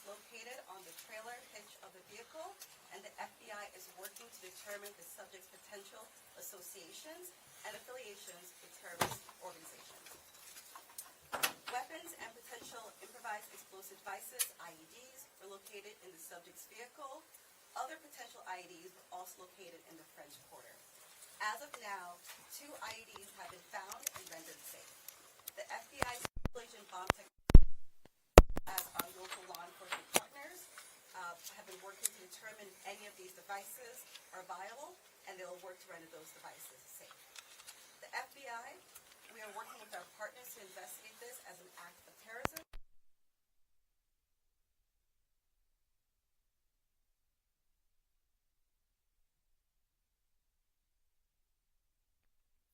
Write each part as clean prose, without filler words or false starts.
located on the trailer hitch of the vehicle, and the FBI is working to determine the subject's potential associations and affiliations with terrorist organizations. Weapons and potential improvised explosive devices, IEDs, were located in the subject's vehicle. Other potential IEDs were also located in the French Quarter. As of now, 2 IEDs have been found and rendered safe. The FBI's Collision Bomb Technology, as our local law enforcement partners, have been working to determine if any of these devices are viable, and they will work to render those devices safe. The FBI, we are working with our partners to investigate this as an act of terrorism.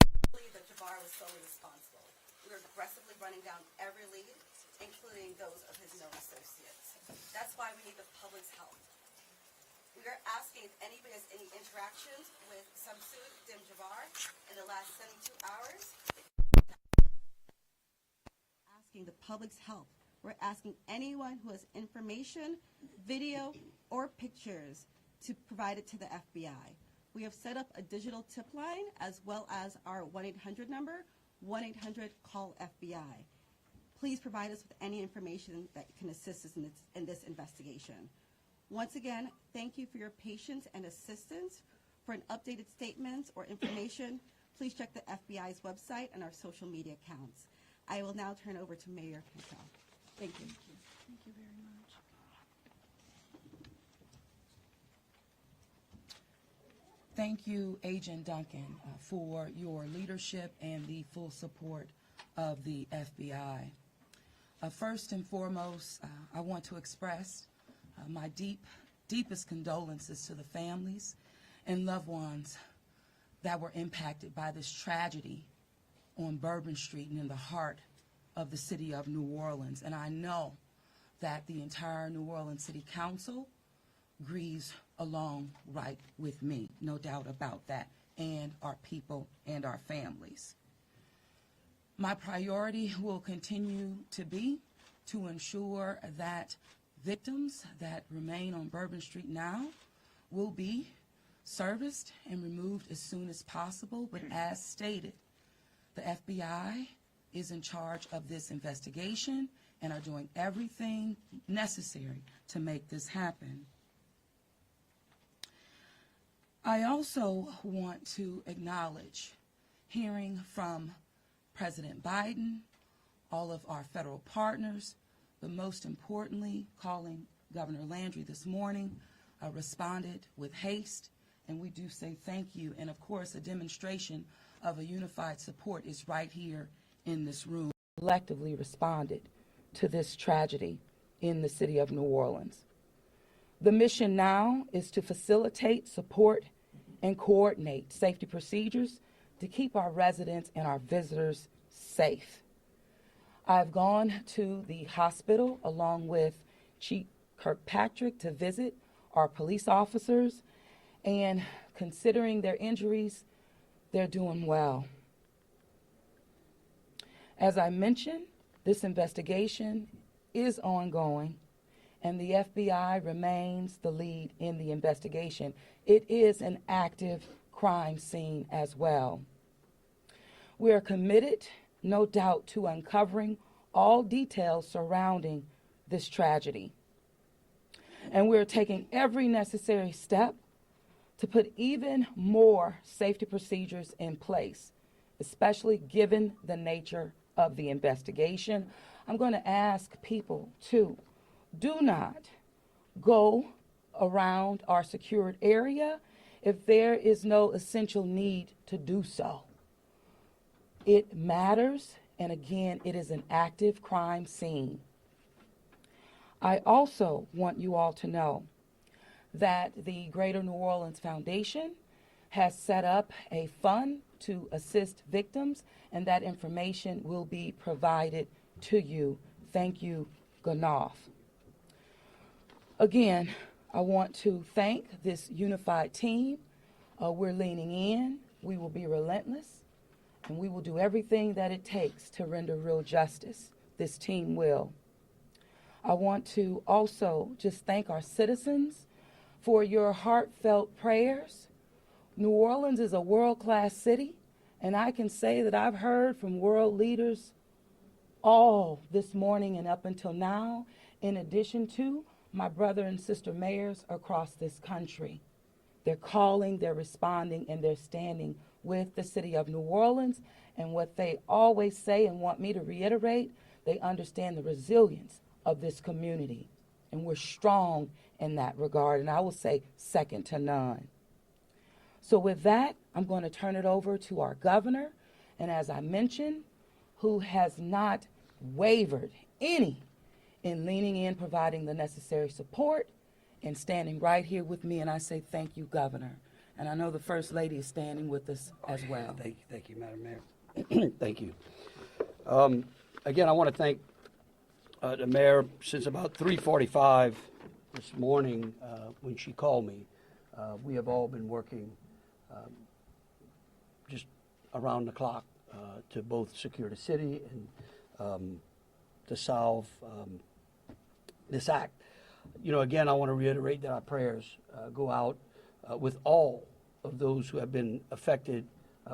I believe that Jabbar was solely responsible. We are aggressively running down every lead, including those of his known associates. That's why we need the public's help. We are asking if anybody has any interactions with Shamsud-Din Jabbar in the last 72 hours. Asking the public's help. We're asking anyone who has information, video, or pictures to provide it to the FBI. We have set up a digital tip line as well as our 1-800 number, 1-800-CALL-FBI. Please provide us with any information that can assist us in this investigation. Once again, thank you for your patience and assistance. For an updated statements or information, please check the FBI's website and our social media accounts. I will now turn over to Mayor Cantrell. Thank you. Thank you very much. Thank you, Agent Duncan, for your leadership and the full support of the FBI. First and foremost, I want to express my deepest condolences to the families and loved ones that were impacted by this tragedy on Bourbon Street and in the heart of the city of New Orleans. And I know that the entire New Orleans City Council grieves along right with me, no doubt about that, and our people and our families. My priority will continue to be to ensure that victims that remain on Bourbon Street now will be serviced and removed as soon as possible. But as stated, the FBI is in charge of this investigation and are doing everything necessary to make this happen. I also want to acknowledge hearing from President Biden, all of our federal partners, but most importantly, calling Governor Landry this morning, responded with haste, and we do say thank you. And of course, a demonstration of a unified support is right here in this room. Collectively responded to this tragedy in the city of New Orleans. The mission now is to facilitate, support, and coordinate safety procedures to keep our residents and our visitors safe. I've gone to the hospital along with Chief Kirkpatrick to visit our police officers, and considering their injuries, they're doing well. As I mentioned, this investigation is ongoing, and the FBI remains the lead in the investigation. It is an active crime scene as well. We are committed, no doubt, to uncovering all details surrounding this tragedy. And we're taking every necessary step to put even more safety procedures in place, especially given the nature of the investigation. I'm going to ask people to do not go around our secured area if there is no essential need to do so. It matters, and again, it is an active crime scene. I also want you all to know that the Greater New Orleans Foundation has set up a fund to assist victims, and that information will be provided to you. Thank you, Ganoff. Again, I want to thank this unified team. We're leaning in. We will be relentless, and we will do everything that it takes to render real justice. This team will. I want to also just thank our citizens for your heartfelt prayers. New Orleans is a world-class city, and I can say that I've heard from world leaders all this morning and up until now, in addition to my brother and sister mayors across this country. They're calling, they're responding, and they're standing with the city of New Orleans. And what they always say and want me to reiterate, they understand the resilience of this community. And we're strong in that regard, and I will say second to none. So with that, I'm going to turn it over to our governor, and as I mentioned, who has not wavered any in leaning in, providing the necessary support, and standing right here with me. And I say thank you, Governor. And I know the First Lady is standing with us as well. Thank you, Madam Mayor. Thank you. Again, I want to thank the Mayor. Since about 3:45 this morning, when she called me, we have all been working just around the clock to both secure the city and to solve this act. You know, again, I want to reiterate that our prayers go out with all of those who have been affected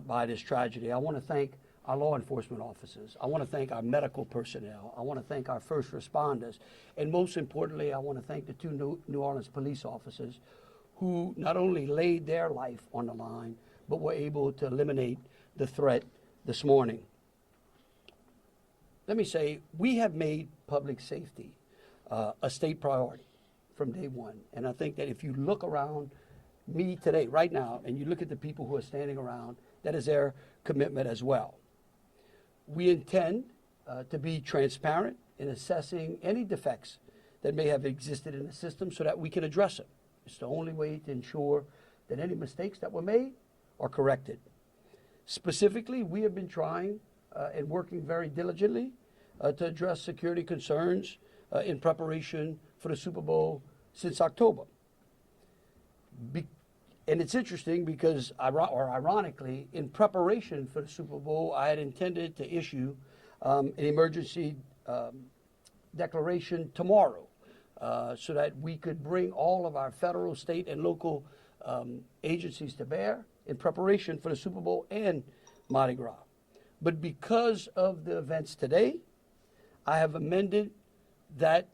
by this tragedy. I want to thank our law enforcement officers. I want to thank our medical personnel. I want to thank our first responders. And most importantly, I want to thank the two New Orleans police officers who not only laid their life on the line, but were able to eliminate the threat this morning. Let me say, we have made public safety a state priority from day one. And I think that if you look around me today, right now, and you look at the people who are standing around, that is their commitment as well. We intend to be transparent in assessing any defects that may have existed in the system so that we can address them. It's the only way to ensure that any mistakes that were made are corrected. Specifically, we have been trying and working very diligently to address security concerns in preparation for the Super Bowl since October. And it's interesting because, ironically, in preparation for the Super Bowl, I had intended to issue an emergency declaration tomorrow so that we could bring all of our federal, state, and local agencies to bear in preparation for the Super Bowl and Mardi Gras. But because of the events today, I have amended that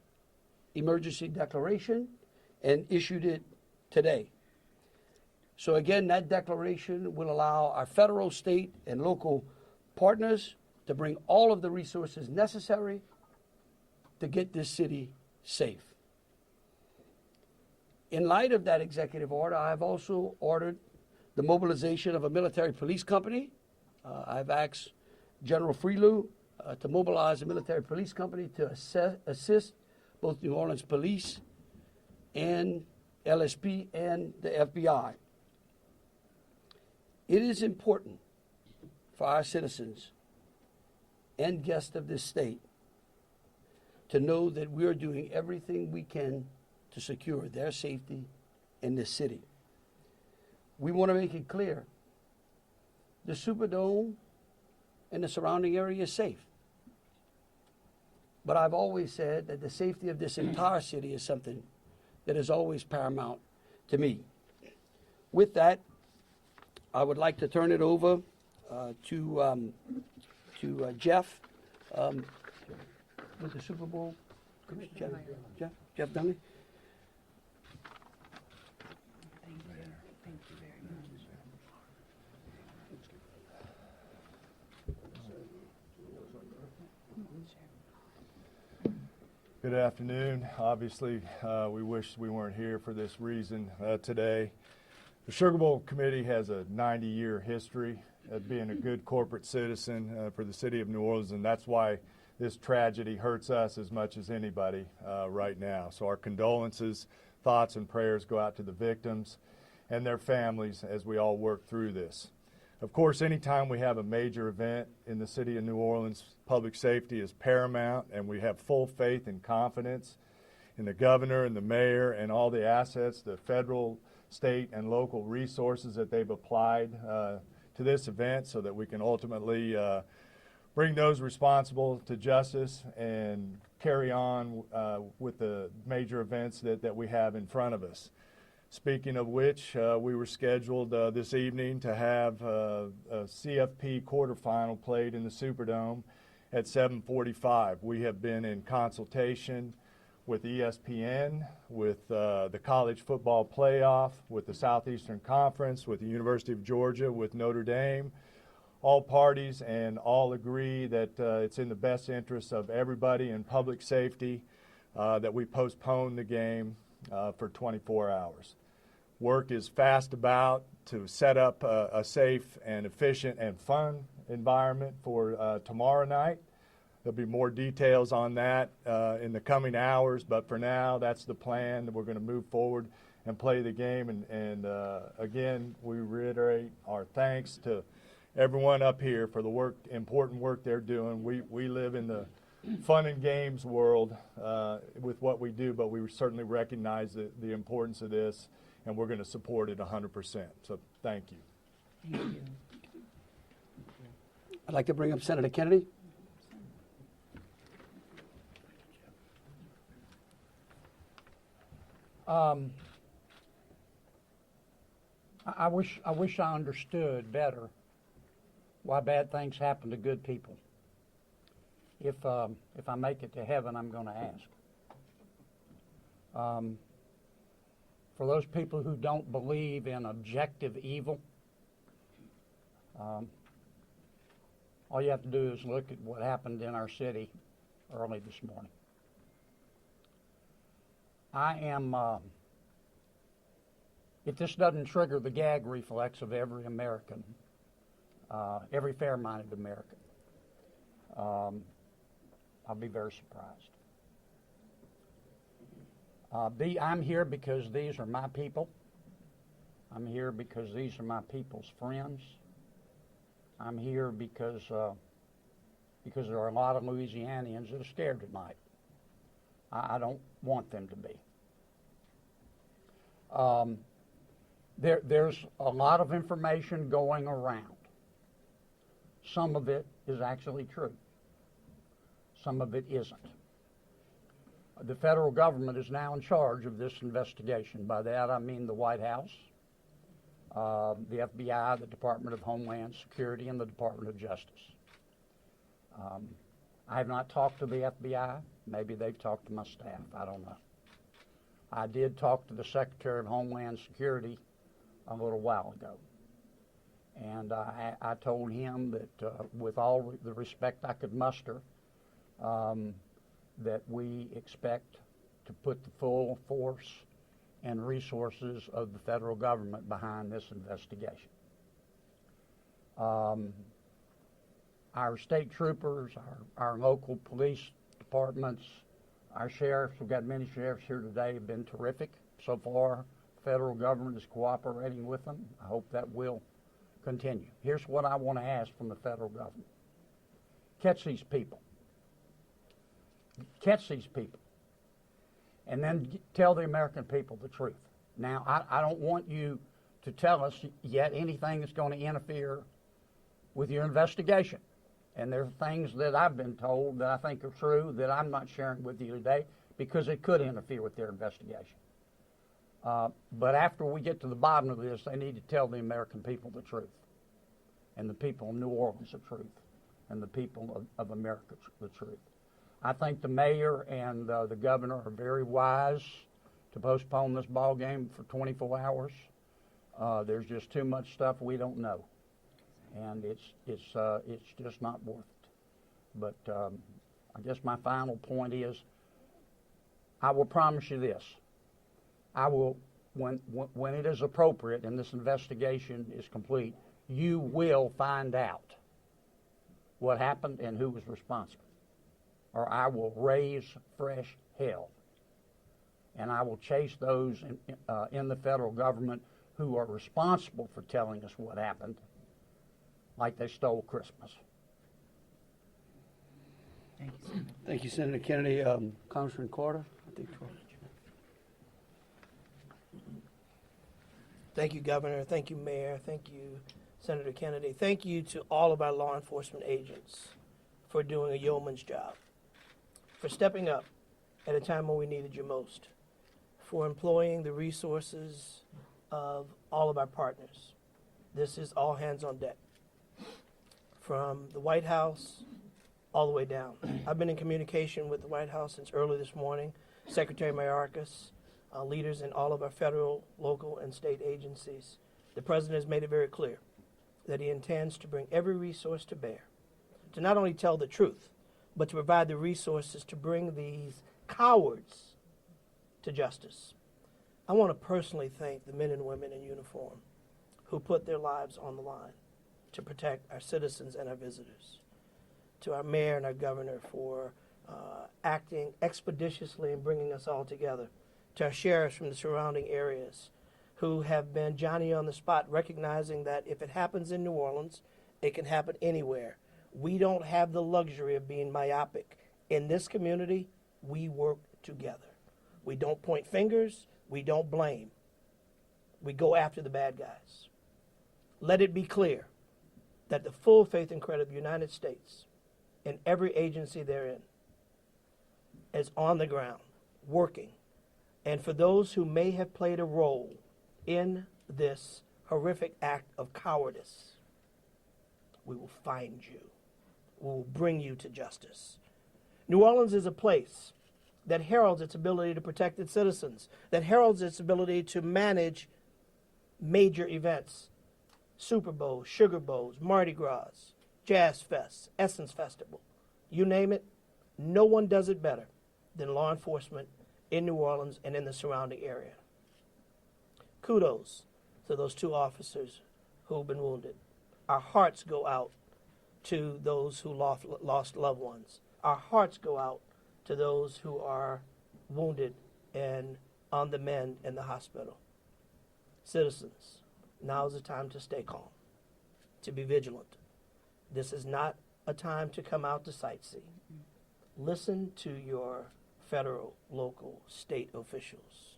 emergency declaration and issued it today. So again, that declaration will allow our federal, state, and local partners to bring all of the resources necessary to get this city safe. In light of that executive order, I have also ordered the mobilization of a military police company. I've asked General Freelou to mobilize a military police company to assist both New Orleans Police and LSP and the FBI. It is important for our citizens and guests of this state to know that we are doing everything we can to secure their safety in this city. We want to make it clear the Superdome and the surrounding area is safe. But I've always said that the safety of this entire city is something that is always paramount to me. With that, I would like to turn it over to Jeff with the Super Bowl. Jeff Dunley. Thank you very much. Good afternoon. Obviously, we wish we weren't here for this reason today. The Sugar Bowl Committee has a 90-year history of being a good corporate citizen for the city of New Orleans, and that's why this tragedy hurts us as much as anybody right now. So our condolences, thoughts, and prayers go out to the victims and their families as we all work through this. Of course, anytime we have a major event in the city of New Orleans, public safety is paramount, and we have full faith and confidence in the governor and the mayor and all the assets, the federal, state, and local resources that they've applied to this event so that we can ultimately bring those responsible to justice and carry on with the major events that we have in front of us. Speaking of which, we were scheduled this evening to have a CFP quarterfinal played in the Superdome at 7:45. We have been in consultation with ESPN, with the College Football Playoff, with the Southeastern Conference, with the University of Georgia, with Notre Dame, all parties, and all agree that it's in the best interest of everybody and public safety that we postpone the game for 24 hours. Work is fast about to set up a safe and efficient and fun environment for tomorrow night. There'll be more details on that in the coming hours, but for now, that's the plan. We're going to move forward and play the game. And again, we reiterate our thanks to everyone up here for the important work they're doing. We live in the fun and games world with what we do, but we certainly recognize the importance of this, and we're going to support it 100%. So thank you. Thank you. I'd like to bring up Senator Kennedy. I wish I understood better why bad things happen to good people. If I make it to heaven, I'm going to ask. For those people who don't believe in objective evil, all you have to do is look at what happened in our city early this morning. I am, if this doesn't trigger the gag reflex of every American, every fair-minded American, I'll be very surprised. I'm here because these are my people. I'm here because these are my people's friends. I'm here because there are a lot of Louisianians that are scared tonight. I don't want them to be. There's a lot of information going around. Some of it is actually true. Some of it isn't. The federal government is now in charge of this investigation. By that I mean the White House, the FBI, the Department of Homeland Security, and the Department of Justice. I have not talked to the FBI. Maybe they've talked to my staff. I don't know. I did talk to the Secretary of Homeland Security a little while ago. And I told him that with all the respect I could muster, that we expect to put the full force and resources of the federal government behind this investigation. Our state troopers, our local police departments, our sheriffs, we've got many sheriffs here today, have been terrific so far. The federal government is cooperating with them. I hope that will continue. Here's what I want to ask from the federal government. Catch these people. Catch these people. And then tell the American people the truth. Now, I don't want you to tell us yet anything that's going to interfere with your investigation. And there are things that I've been told that I think are true that I'm not sharing with you today because it could interfere with their investigation. But after we get to the bottom of this, they need to tell the American people the truth, and the people of New Orleans the truth, and the people of America the truth. I think the mayor and the governor are very wise to postpone this ball game for 24 hours. There's just too much stuff we don't know, and it's just not worth it. But I guess my final point is, I will promise you this: I will, when it is appropriate and this investigation is complete, you will find out what happened and who was responsible. Or I will raise fresh hell. And I will chase those in the federal government who are responsible for telling us what happened, like they stole Christmas. Thank you, Senator. Thank you, Senator Kennedy. Congressman Carter, I think 12. Thank you, Governor. Thank you, Mayor. Thank you, Senator Kennedy. Thank you to all of our law enforcement agents for doing a yeoman's job, for stepping up at a time when we needed you most, for employing the resources of all of our partners. This is all hands on deck. From the White House all the way down. I've been in communication with the White House since early this morning. Secretary Mayorkas, leaders in all of our federal, local, and state agencies. The President has made it very clear that he intends to bring every resource to bear to not only tell the truth, but to provide the resources to bring these cowards to justice. I want to personally thank the men and women in uniform who put their lives on the line to protect our citizens and our visitors. To our mayor and our governor for acting expeditiously and bringing us all together. To our sheriffs from the surrounding areas who have been Johnny on the spot, recognizing that if it happens in New Orleans, it can happen anywhere. We don't have the luxury of being myopic. In this community, we work together. We don't point fingers. We don't blame. We go after the bad guys. Let it be clear that the full faith and credit of the United States and every agency therein is on the ground, working. And for those who may have played a role in this horrific act of cowardice, we will find you. We will bring you to justice. New Orleans is a place that heralds its ability to protect its citizens, that heralds its ability to manage major events. Super Bowls, Sugar Bowls, Mardi Gras, Jazz Fest, Essence Festival. You name it, no one does it better than law enforcement in New Orleans and in the surrounding area. Kudos to those 2 officers who've been wounded. Our hearts go out to those who lost loved ones. Our hearts go out to those who are wounded and on the mend in the hospital. Citizens, now is the time to stay calm, to be vigilant. This is not a time to come out to sightsee. Listen to your federal, local, state officials.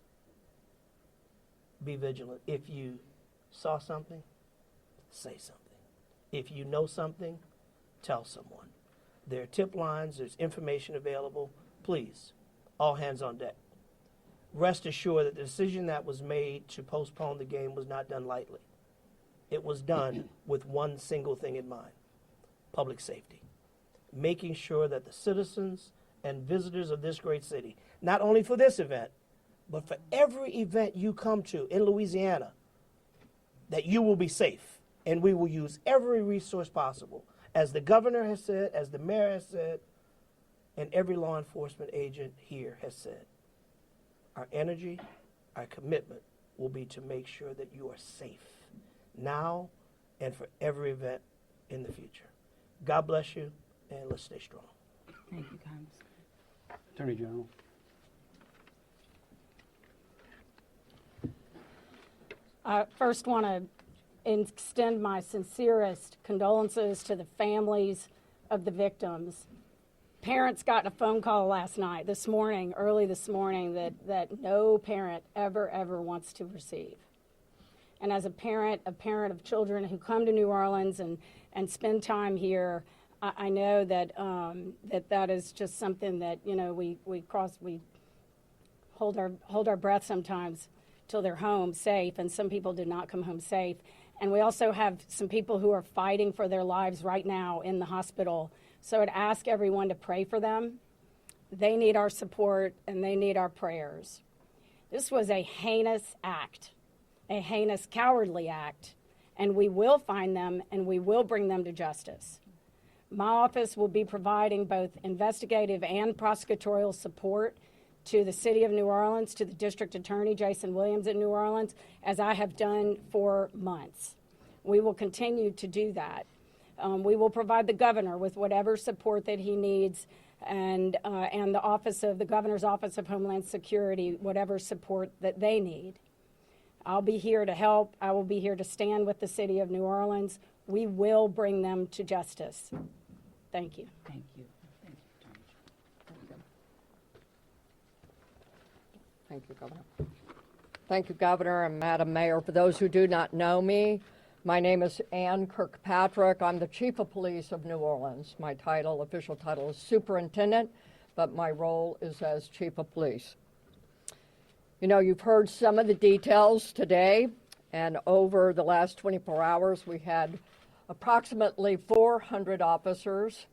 Be vigilant. If you saw something, say something. If you know something, tell someone. There are tip lines, there's information available. Please, all hands on deck. Rest assured that the decision that was made to postpone the game was not done lightly. It was done with one single thing in mind: public safety. Making sure that the citizens and visitors of this great city, not only for this event, but for every event you come to in Louisiana, that you will be safe. And we will use every resource possible, as the governor has said, as the mayor has said, and every law enforcement agent here has said. Our energy, our commitment will be to make sure that you are safe now and for every event in the future. God bless you, and let's stay strong. Thank you, Congressman. Attorney General. I first want to extend my sincerest condolences to the families of the victims. Parents got a phone call early this morning, that no parent ever wants to receive. And as a parent of children who come to New Orleans and spend time here, I know that that is just something that, you know, we hold our breath sometimes till they're home safe, and some people did not come home safe. And we also have some people who are fighting for their lives right now in the hospital. So I'd ask everyone to pray for them. They need our support and they need our prayers. This was a heinous act, a heinous, cowardly act, and we will find them and we will bring them to justice. My office will be providing both investigative and prosecutorial support to the City of New Orleans, to the District Attorney, Jason Williams in New Orleans, as I have done for months. We will continue to do that. We will provide the governor with whatever support that he needs, and the Governor's Office of Homeland Security, whatever support that they need. I'll be here to help. I will be here to stand with the City of New Orleans. We will bring them to justice. Thank you. Thank you. Thank you, Governor. Thank you, Governor and Madam Mayor. For those who do not know me, My name is Ann Kirkpatrick. I'm the Chief of Police of New Orleans. My official title is Superintendent, but my role is as Chief of Police. You know, you've heard some of the details today, and over the last 24 hours, we had approximately 400 officers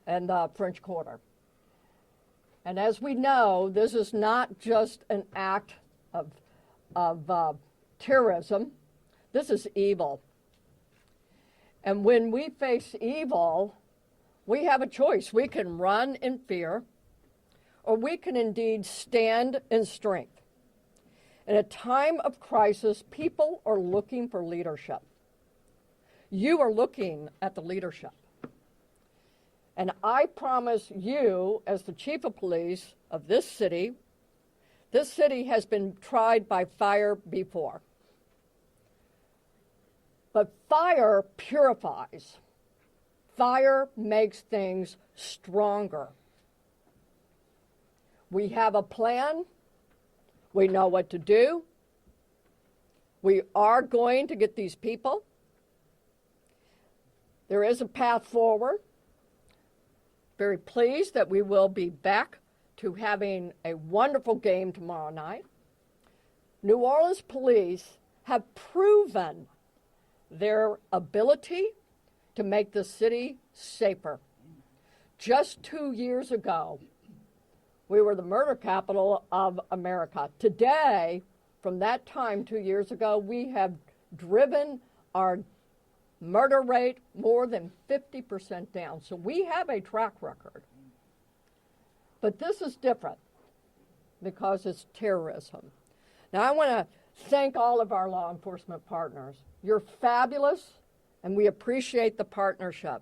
in the French Quarter. And as we know, this is not just an act of terrorism. This is evil. And when we face evil, we have a choice. We can run in fear, or we can indeed stand in strength. In a time of crisis, people are looking for leadership. You are looking at the leadership. And I promise you, as the Chief of Police of this city has been tried by fire before. But fire purifies. Fire makes things stronger. We have a plan. We know what to do. We are going to get these people. There is a path forward. Very pleased that we will be back to having a wonderful game tomorrow night. New Orleans police have proven their ability to make the city safer. Just 2 years ago, we were the murder capital of America. Today, from that time 2 years ago, we have driven our murder rate more than 50% down. So we have a track record. But this is different because it's terrorism. Now, I want to thank all of our law enforcement partners. You're fabulous, and we appreciate the partnership.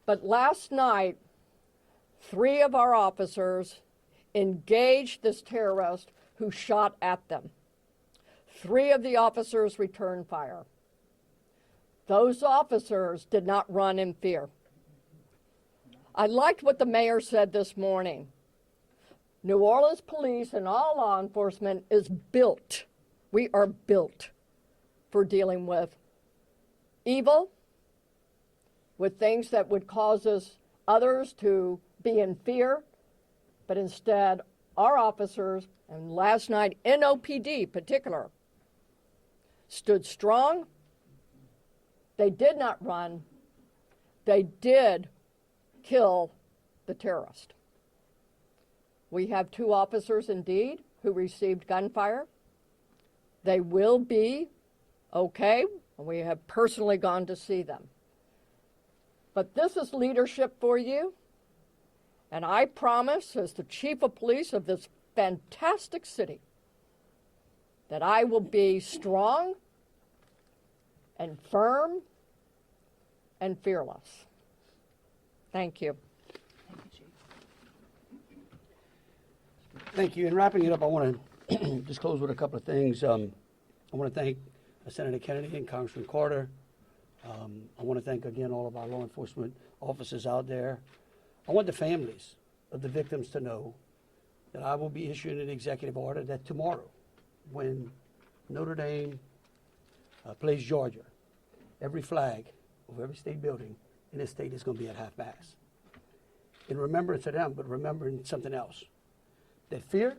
But last night, 3 of our officers engaged this terrorist who shot at them. 3 of the officers returned fire. Those officers did not run in fear. I liked what the mayor said this morning. New Orleans police and all law enforcement is built. We are built for dealing with evil, with things that would cause others to be in fear, but instead our officers, and last night NOPD particular, stood strong. They did not run. They did kill the terrorist. We have 2 officers indeed who received gunfire. They will be okay. We have personally gone to see them. But this is leadership for you. And I promise, as the Chief of Police of this fantastic city, that I will be strong and firm and fearless. Thank you. Thank you. In wrapping it up, I want to just close with a couple of things. I want to thank Senator Kennedy and Congressman Carter. I want to thank again all of our law enforcement officers out there. I want the families of the victims to know that I will be issuing an executive order that tomorrow, when Notre Dame plays Georgia, every flag of every state building in this state is going to be at half-mast. In remembrance of them, but remembering something else. That fear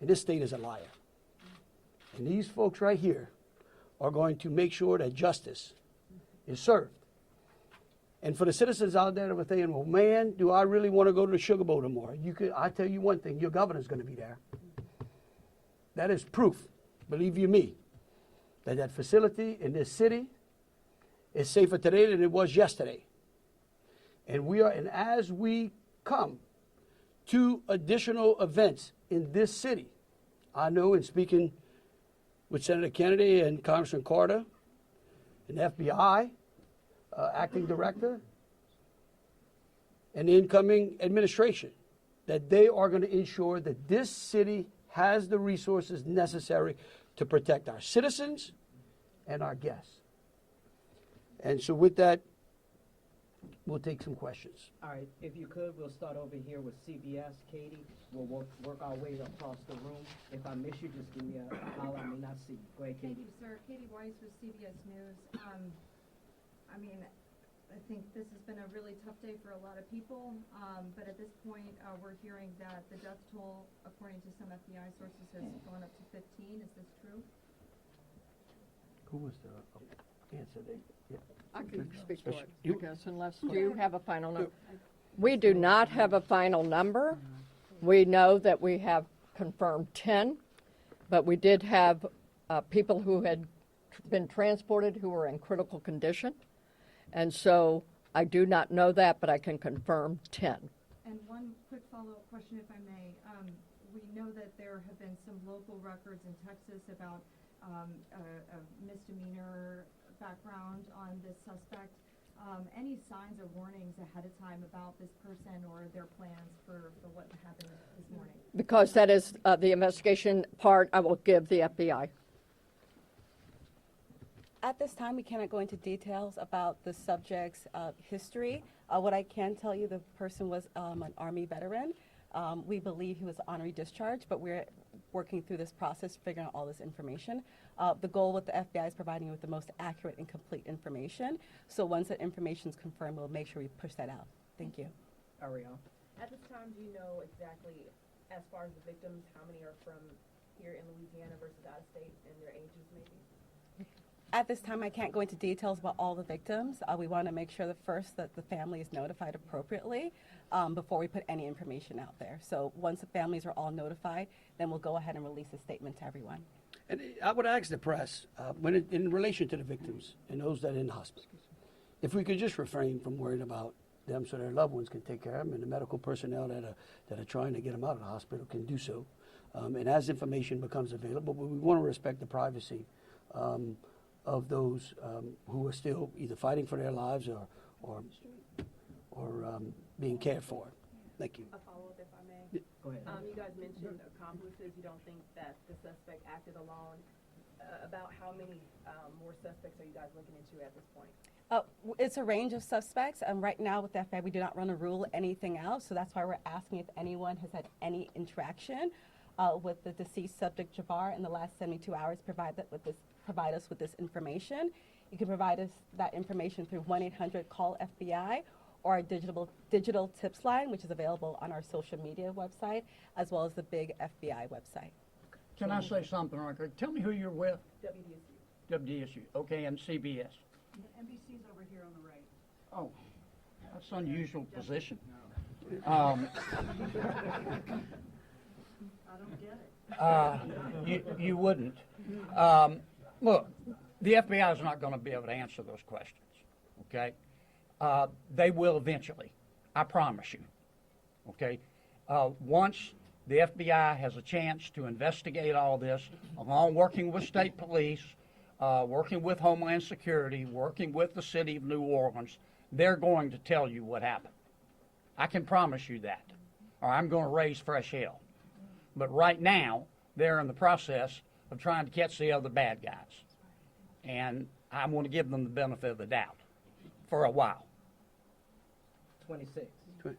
in this state is a liar. And these folks right here are going to make sure that justice is served. And for the citizens out there that were thinking, well, man, do I really want to go to the Sugar Bowl tomorrow? I tell you one thing, your governor's going to be there. That is proof, believe you me, that that facility in this city is safer today than it was yesterday. And as we come to additional events in this city, I know in speaking with Senator Kennedy and Congressman Carter and FBI acting director and the incoming administration, that they are going to ensure that this city has the resources necessary to protect our citizens and our guests. And so with that, we'll take some questions. All right, if you could, we'll start over here with CBS. Katie, we'll work our way across the room. If I miss you, just give me a holler. I may not see you. Go ahead, Thank Katie. you, sir. Katie Weiss with CBS News. I mean, I think this has been a really tough day for a lot of people, but at this point, we're hearing that the death toll, according to some FBI sources, has gone up to 15. Is this true? Who was the answer? I can speak for it, You- I guess, unless you have a final number. We do not have a final number. We know that we have confirmed 10, but we did have people who had been transported who were in critical condition. And so I do not know that, but I can confirm 10. And one quick follow-up question, if I may. We know that there have been some local records in Texas about a misdemeanor background on this suspect. Any signs or warnings ahead of time about this person or their plans for what happened this morning? Because that is the investigation part, I will give the FBI. At this time, we cannot go into details about the subject's history. What I can tell you, the person was an Army veteran. We believe he was honorary discharge, but we're working through this process, figuring out all this information. The goal with the FBI is providing you with the most accurate and complete information. So once that information is confirmed, we'll make sure we push that out. Thank you. Ariel. At this time, do you know exactly, as far as the victims, how many are from here in Louisiana versus out of state, and their ages maybe? At this time, I can't go into details about all the victims. We want to make sure that the family is notified appropriately before we put any information out there. So once the families are all notified, then we'll go ahead and release a statement to everyone. And I would ask the press, in relation to the victims and those that are in hospital, if we could just refrain from worrying about them so their loved ones can take care of them, and the medical personnel that are trying to get them out of the hospital can do so. And as information becomes available, but we want to respect the privacy of those who are still either fighting for their lives or being cared for. Thank you. A follow-up, if I may. Go ahead. You guys mentioned accomplices. You don't think that the suspect acted alone. About how many more suspects are you guys looking into at this point? It's a range of suspects. Right now with the FBI, we do not want to rule anything out, so that's why we're asking if anyone has had any interaction with the deceased subject Jabbar in the last 72 hours. Provide us with this information. You can provide us that information through 1-800-CALL-FBI or our digital tips line, which is available on our social media website, as well as the big FBI website. Can I say something, Rick? Tell me who you're with. WDSU. WDSU. Okay, and CBS. NBC's over here on the right. Oh, that's an unusual position. I don't get it. You wouldn't. Look, the FBI is not going to be able to answer those questions, okay? They will eventually, I promise you, okay? Once the FBI has a chance to investigate all this, along working with state police, working with Homeland Security, working with the city of New Orleans, they're going to tell you what happened. I can promise you that, or I'm going to raise fresh hell. But right now, they're in the process of trying to catch the other bad guys. And I want to give them the benefit of the doubt for a while. 26. Yeah,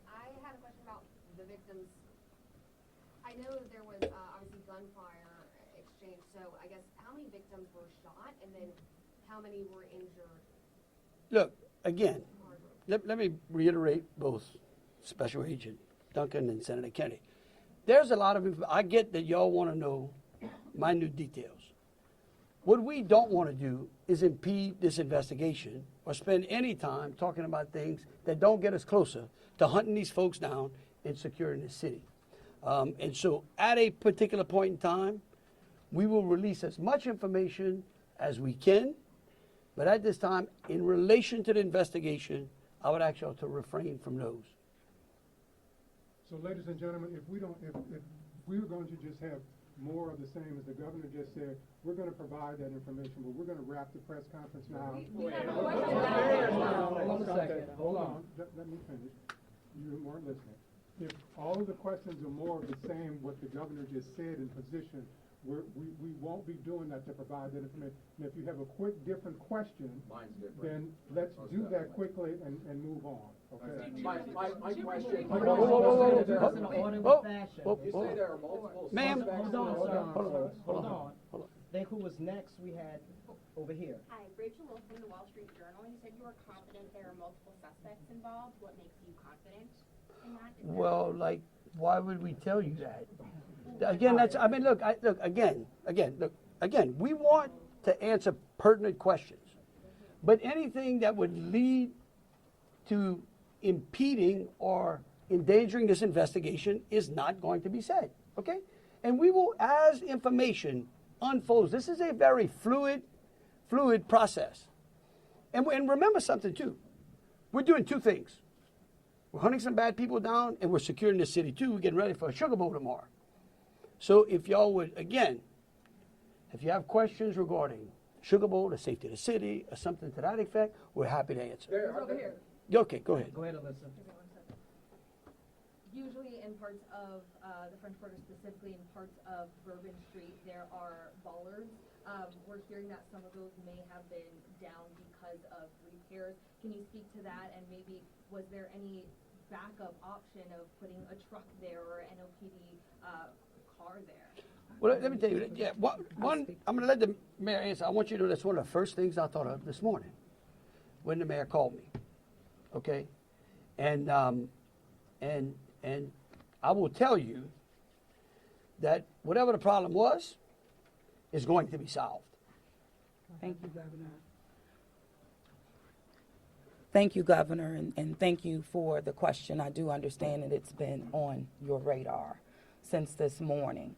I had a question about the victims. I know that there was obviously gunfire exchange, so I guess how many victims were shot and then how many were injured? Look, again, let me reiterate both Special Agent Duncan and Senator Kennedy. There's a lot of, I get that y'all want to know minute details. What we don't want to do is impede this investigation or spend any time talking about things that don't get us closer to hunting these folks down and securing the city. And so at a particular point in time, we will release as much information as we can. But at this time, in relation to the investigation, I would ask y'all to refrain from those. So, ladies and gentlemen, if we were going to just have more of the same as the governor just said, we're going to provide that information, but we're going to wrap the press conference now. Hold on a second. Hold on. Let me finish. You weren't listening. If all of the questions are more of the same, what the governor just said in position, we won't be doing that to provide that information. And if you have a quick, different question, then let's do that quickly and move on, okay? My question. You say there are multiple Ma'am. suspects. Hold on. Then who was next? We had over here. Hi, Rachel Wolf from the Wall Street Journal. You said you were confident there are multiple suspects involved. What makes you confident in that? Well, like, why would we tell you that? Again, again, we want to answer pertinent questions. But anything that would lead to impeding or endangering this investigation is not going to be said, okay? And we will, as information unfolds, this is a very fluid process. And remember something too. We're doing two things. We're hunting some bad people down, and we're securing the city too. We're getting ready for a Sugar Bowl tomorrow. So if y'all would, again, if you have questions regarding Sugar Bowl, the safety of the city, or something to that effect, we're happy to answer. Over here. Okay, go ahead. Go ahead, Alyssa. Usually in parts of the French Quarter, specifically in parts of Bourbon Street, there are bollards. We're hearing that some of those may have been down because of repairs. Can you speak to that? And maybe was there any backup option of putting a truck there or an NOPD car there? Well, let me tell you, yeah, one, I'm going to let the mayor answer. I want you to know that's one of the first things I thought of this morning when the mayor called me, okay? And I will tell you that whatever the problem was is going to be solved. Thank you, Governor. Thank you, Governor, and thank you for the question. I do understand that it's been on your radar since this morning.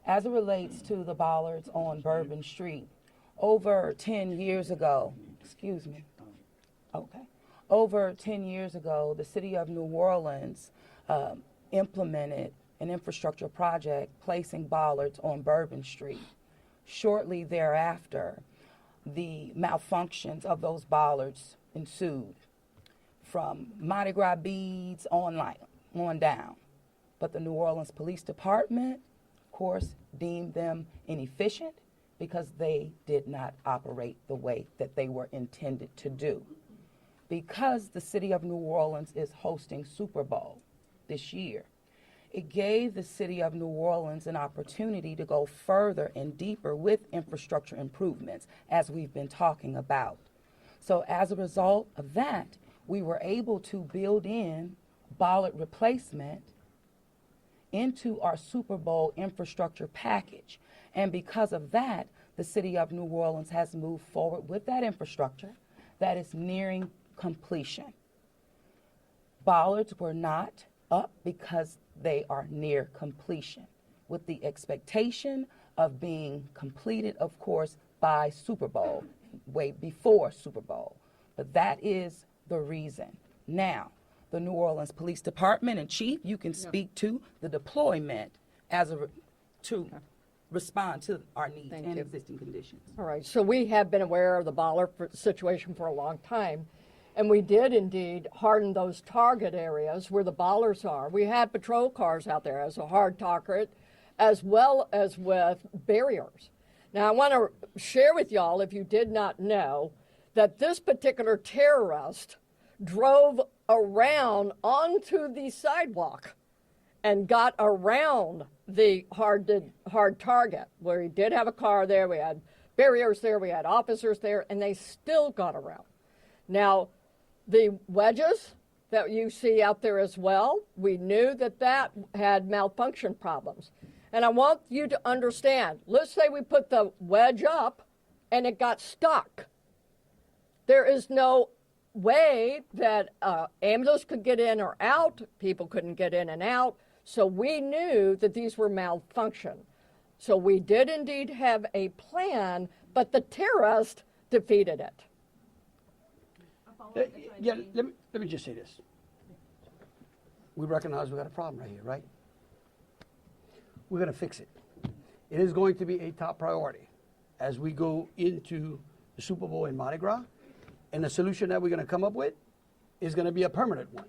As it relates to the bollards on Bourbon Street, over 10 years ago, over 10 years ago, the city of New Orleans implemented an infrastructure project placing bollards on Bourbon Street. Shortly thereafter, the malfunctions of those bollards ensued from Mardi Gras beads on down. But the New Orleans Police Department, of course, deemed them inefficient because they did not operate the way that they were intended to do. Because the city of New Orleans is hosting Super Bowl this year, it gave the city of New Orleans an opportunity to go further and deeper with infrastructure improvements, as we've been talking about. So as a result of that, we were able to build in bollard replacement into our Super Bowl infrastructure package. And because of that, the city of New Orleans has moved forward with that infrastructure that is nearing completion. Bollards were not up because they are near completion, with the expectation of being completed, of course, by Super Bowl, way before Super Bowl. But that is the reason. Now, the New Orleans Police Department, and Chief, you can speak to the deployment to respond to our needs and existing conditions. All right, so we have been aware of the bollard situation for a long time, and we did indeed harden those target areas where the bollards are. We had patrol cars out there as a hard target, as well as with barriers. Now, I want to share with y'all, if you did not know, that this particular terrorist drove around onto the sidewalk and got around the hard target, where he did have a car there, we had barriers there, we had officers there, and they still got around. Now, the wedges that you see out there as well, we knew that that had malfunction problems. And I want you to understand, let's say we put the wedge up and it got stuck. There is no way that ambulance could get in or out, people couldn't get in and out, so we knew that these were malfunction. So we did indeed have a plan, but the terrorist defeated it. Let me just say this. We recognize we got a problem right here, right? We're going to fix it. It is going to be a top priority as we go into the Super Bowl in Mardi Gras. And the solution that we're going to come up with is going to be a permanent one.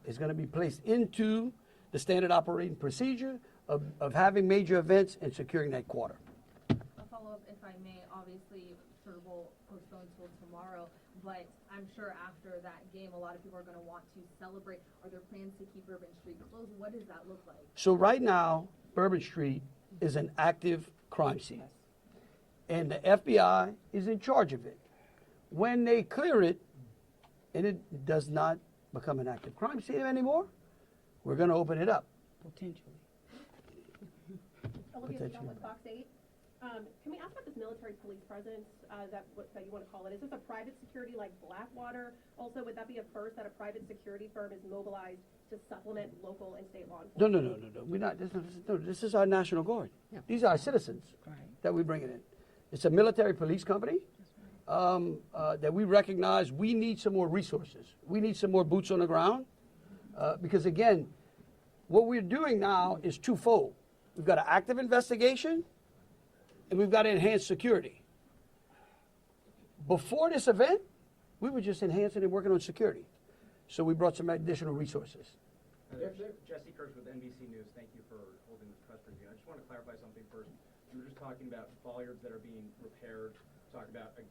It's going to be placed into the standard operating procedure of having major events and securing that quarter. A follow-up, if I may. Obviously, Super Bowl postponed till tomorrow, but I'm sure after that game, a lot of people are going to want to celebrate. Are there plans to keep Bourbon Street closed? What does that look like? So right now, Bourbon Street is an active crime scene, and the FBI is in charge of it. When they clear it, and it does not become an active crime scene anymore, we're going to open it up. Potentially. Olivia Potentially. Michelle with Fox 8. Can we ask about this military police presence that you want to call it? Is this a private security like Blackwater? Also, would that be a first that a private security firm is mobilized to supplement local and state law enforcement? No. We're not. This is our National Guard. These are our citizens that we bring in. It's a military police company that we recognize we need some more resources. We need some more boots on the ground because, again, what we're doing now is twofold. We've got an active investigation and we've got to enhance security. Before this event, we were just enhancing and working on security. So we brought some additional resources. Jesse Kirsch with NBC News. Thank you for holding this press briefing. I just want to clarify something first. You were just talking about bollards that are being repaired, talking about a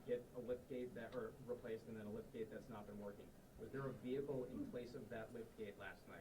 lift gate that are replaced and then a lift gate that's not been working. Was there a vehicle in place of that lift gate last night?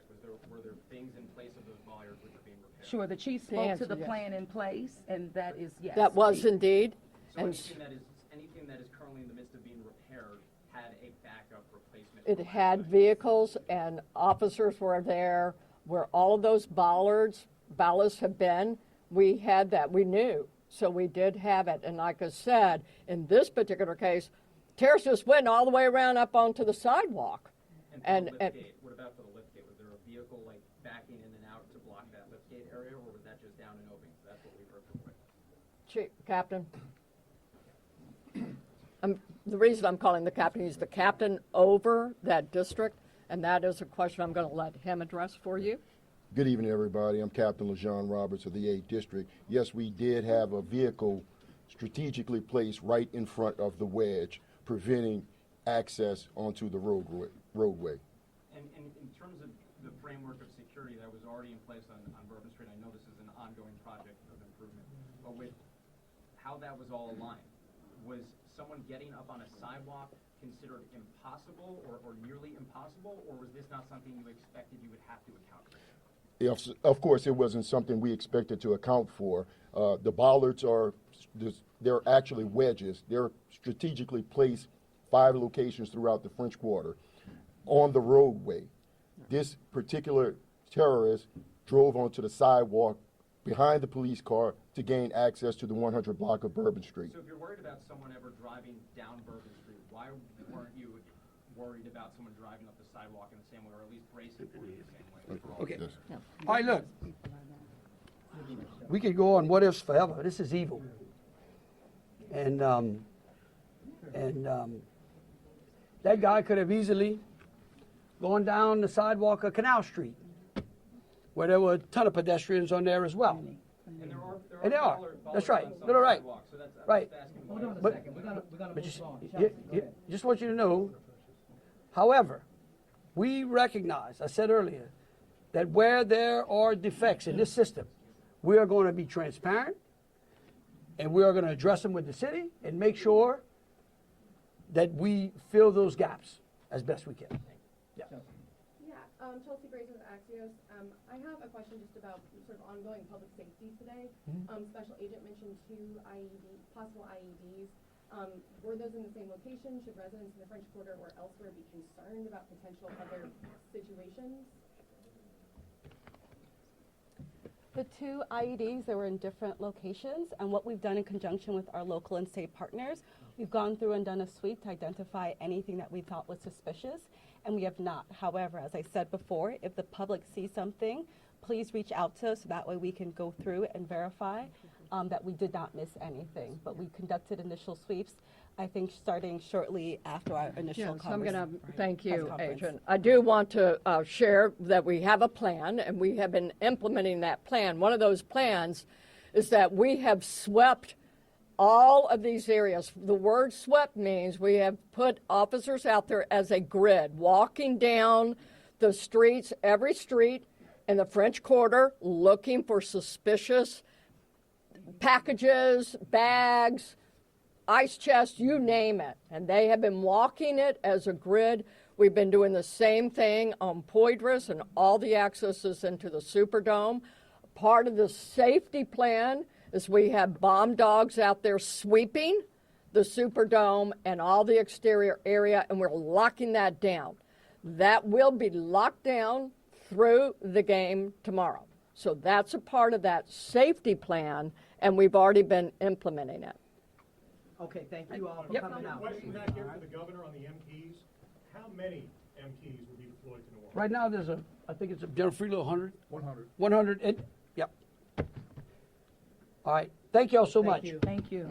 Were there things in place of those bollards which are being repaired? Sure, the chief spoke to the plan in place, and that is yes. That was indeed. So anything that is currently in the midst of being repaired had a backup replacement? It had vehicles and officers were there where all of those ballasts have been. We had that, we knew, so we did have it. And like I said, in this particular case, terrorists just went all the way around up onto the sidewalk. And what about for the lift gate? Was there a vehicle like backing in and out to block that lift gate area, or was that just down and open? That's what we've heard from Chief, Captain. The reason I'm calling the captain, he's the captain over that district, and that is a question I'm going to let him address for you. Good evening, everybody. I'm Captain LaJean Roberts of the 8th District. Yes, we did have a vehicle strategically placed right in front of the wedge, preventing access onto the roadway. And in terms of the framework of security that was already in place on Bourbon Street, I know this is an ongoing project of improvement, but with how that was all aligned, was someone getting up on a sidewalk considered impossible or nearly impossible, or was this not something you expected you would have to account for? Of course, it wasn't something we expected to account for. The bollards they're actually wedges. They're strategically placed 5 locations throughout the French Quarter on the roadway. This particular terrorist drove onto the sidewalk behind the police car to gain access to the 100 block of Bourbon Street. So if you're worried about someone ever driving down Bourbon Street, why weren't you worried about someone driving up the sidewalk in the same way, or at least bracing for it the same way? Okay. All right, look. We could go on what ifs forever. This is evil. And that guy could have easily gone down the sidewalk of Canal Street, where there were a ton of pedestrians on there as well. And there are. That's right. No, right. Right. Hold on a But- second. We gotta But move just, on. just want you to know, however, we recognize, I said earlier, that where there are defects in this system, we are going to be transparent and we are going to address them with the city and make sure that we fill those gaps as best we can. Yeah. Chelsea Grace with Axios. I have a question just about sort of ongoing public safety today. Special agent mentioned 2 possible IEDs. Were those in the same location? Should residents in the French Quarter or elsewhere be concerned about potential other situations? The 2 IEDs, they were in different locations, and what we've done in conjunction with our local and state partners, we've gone through and done a sweep to identify anything that we thought was suspicious, and we have not. However, as I said before, if the public sees something, please reach out to us, so that way we can go through and verify that we did not miss anything. But we conducted initial sweeps, I think, starting shortly after our initial So I'm going to thank press you, conference. Agent. I do want to share that we have a plan, and we have been implementing that plan. One of those plans is that we have swept all of these areas. The word swept means we have put officers out there as a grid, walking down the streets, every street, in the French Quarter looking for suspicious packages, bags, ice chests, you name it. And they have been walking it as a grid. We've been doing the same thing on Poydras and all the accesses into the Superdome. Part of the safety plan is we have bomb dogs out there sweeping the Superdome and all the exterior area, and we're locking that down. That will be locked down through the game tomorrow. So that's a part of that safety plan, and we've already been implementing it. Okay, thank you all for Yep. coming out. Question back here for the governor on the MPs. How many MPs will be deployed to New Orleans? Right now, there's I think it's General Freelo, 100? 100. 100, yep. All right, thank you all so much. Thank you.